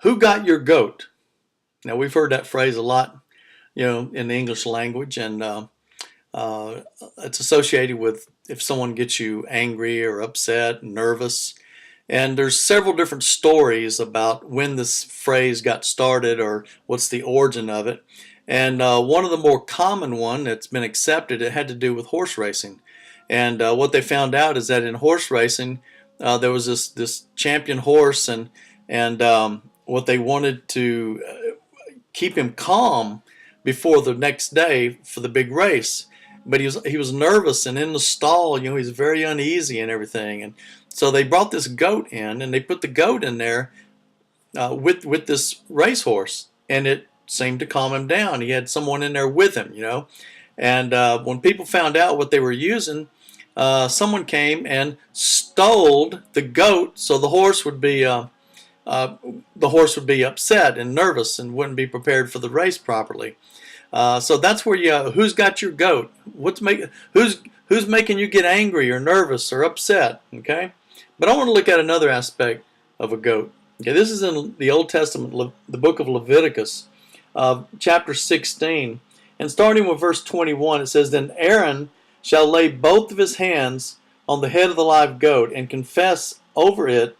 Who got your goat? Now, we've heard that phrase a lot, in the English language, and uh, it's associated with if someone gets you angry or upset, nervous. And there's several different stories about when this phrase got started or what's the origin of it. And one of the more common one that's been accepted, it had to do with horse racing. And what they found out is that in horse racing, there was this champion horse, and what they wanted to keep him calm before the next day for the big race. But he was nervous and in the stall, he's very uneasy and everything. And so they brought this goat in, and they put the goat in there with this racehorse, and it seemed to calm him down. He had someone in there with him. And when people found out what they were using, someone came and stole the goat, so the horse would be upset and nervous and wouldn't be prepared for the race properly. So that's where who's got your goat? Who's making you get angry or nervous or upset? Okay, but I want to look at another aspect of a goat. Okay, this is in the Old Testament, the book of Leviticus, chapter 16, and starting with verse 21, it says, "Then Aaron shall lay both of his hands on the head of the live goat and confess over it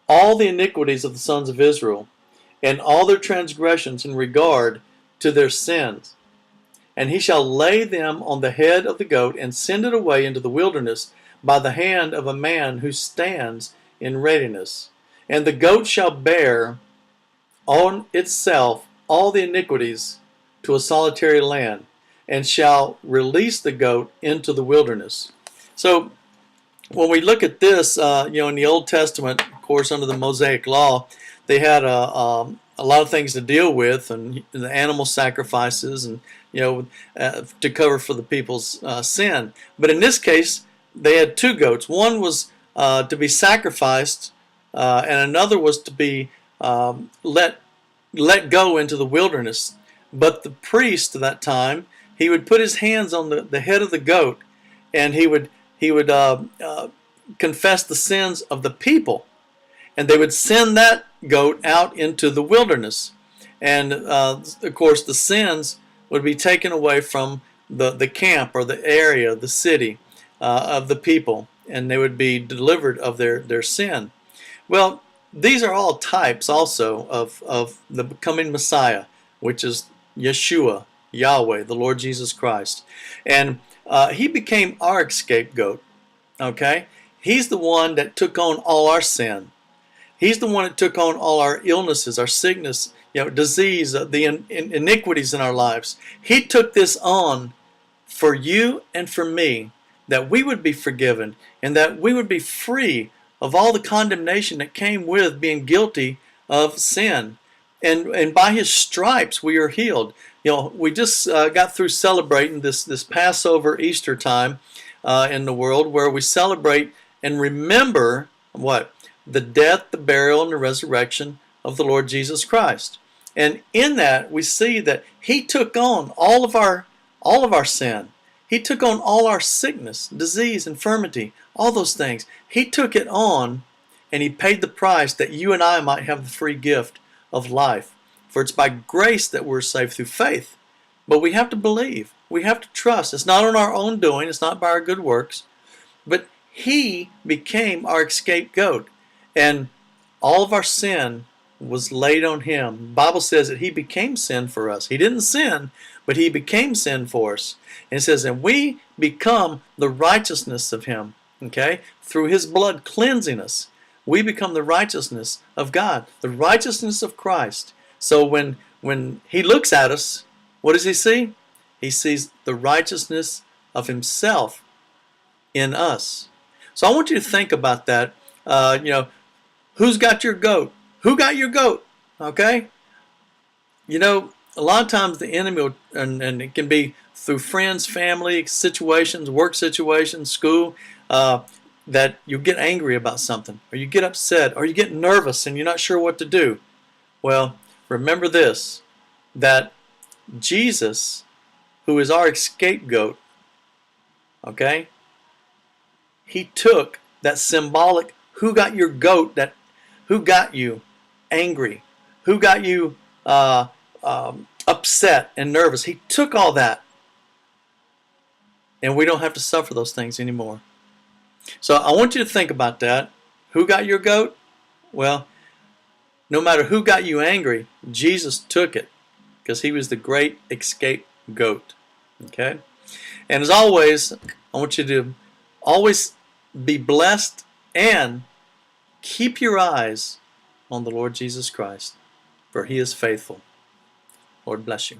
all the iniquities of the sons of Israel, and all their transgressions in regard to their sins. And he shall lay them on the head of the goat, and send it away into the wilderness by the hand of a man who stands in readiness. And the goat shall bear on itself all the iniquities to a solitary land, and shall release the goat into the wilderness." So when we look at this, in the Old Testament, of course, under the Mosaic Law, they had a lot of things to deal with, and the animal sacrifices, and to cover for the people's sin. But in this case, they had two goats. One was to be sacrificed, and another was to be let go into the wilderness. But the priest at that time, he would put his hands on the head of the goat, and he would confess the sins of the people, and they would send that goat out into the wilderness, and of course the sins would be taken away from the camp or the area, the city of the people, and they would be delivered of their sin. Well, these are all types also of the coming Messiah, which is Yeshua, Yahweh, the Lord Jesus Christ. And he became our scapegoat. Okay? He's the one that took on all our sin. He's the one that took on all our illnesses, our sickness, disease, the iniquities in our lives. He took this on for you and for me, that we would be forgiven and that we would be free of all the condemnation that came with being guilty of sin. And by his stripes we are healed. We just got through celebrating this Passover Easter time in the world, where we celebrate and remember what? The death, the burial, and the resurrection of the Lord Jesus Christ. And in that we see that he took on all of our sin. He took on all our sickness, disease, infirmity, all those things. He took it on, and he paid the price that you and I might have the free gift of life. For it's by grace that we're saved through faith. But we have to believe. We have to trust. It's not on our own doing. It's not by our good works. But he became our scapegoat. And all of our sin was laid on him. The Bible says that he became sin for us. He didn't sin, but he became sin for us. And it says, and we become the righteousness of him. Okay? Through his blood cleansing us, we become the righteousness of God, the righteousness of Christ. So when he looks at us, what does he see? He sees the righteousness of himself in us. So I want you to think about that. Who's got your goat? Who got your goat? Okay? A lot of times the enemy will, and it can be through friends, family situations, work situations, school, that you get angry about something, or you get upset, or you get nervous and you're not sure what to do. Well, remember this, that Jesus, who is our scapegoat, okay, he took that symbolic, who got your goat, that who got you, angry? Who got you upset and nervous? He took all that, and we don't have to suffer those things anymore. So I want you to think about that. Who got your goat? Well, no matter who got you angry, Jesus took it because he was the great escape goat. Okay? And as always, I want you to always be blessed and keep your eyes on the Lord Jesus Christ, for he is faithful. Lord bless you.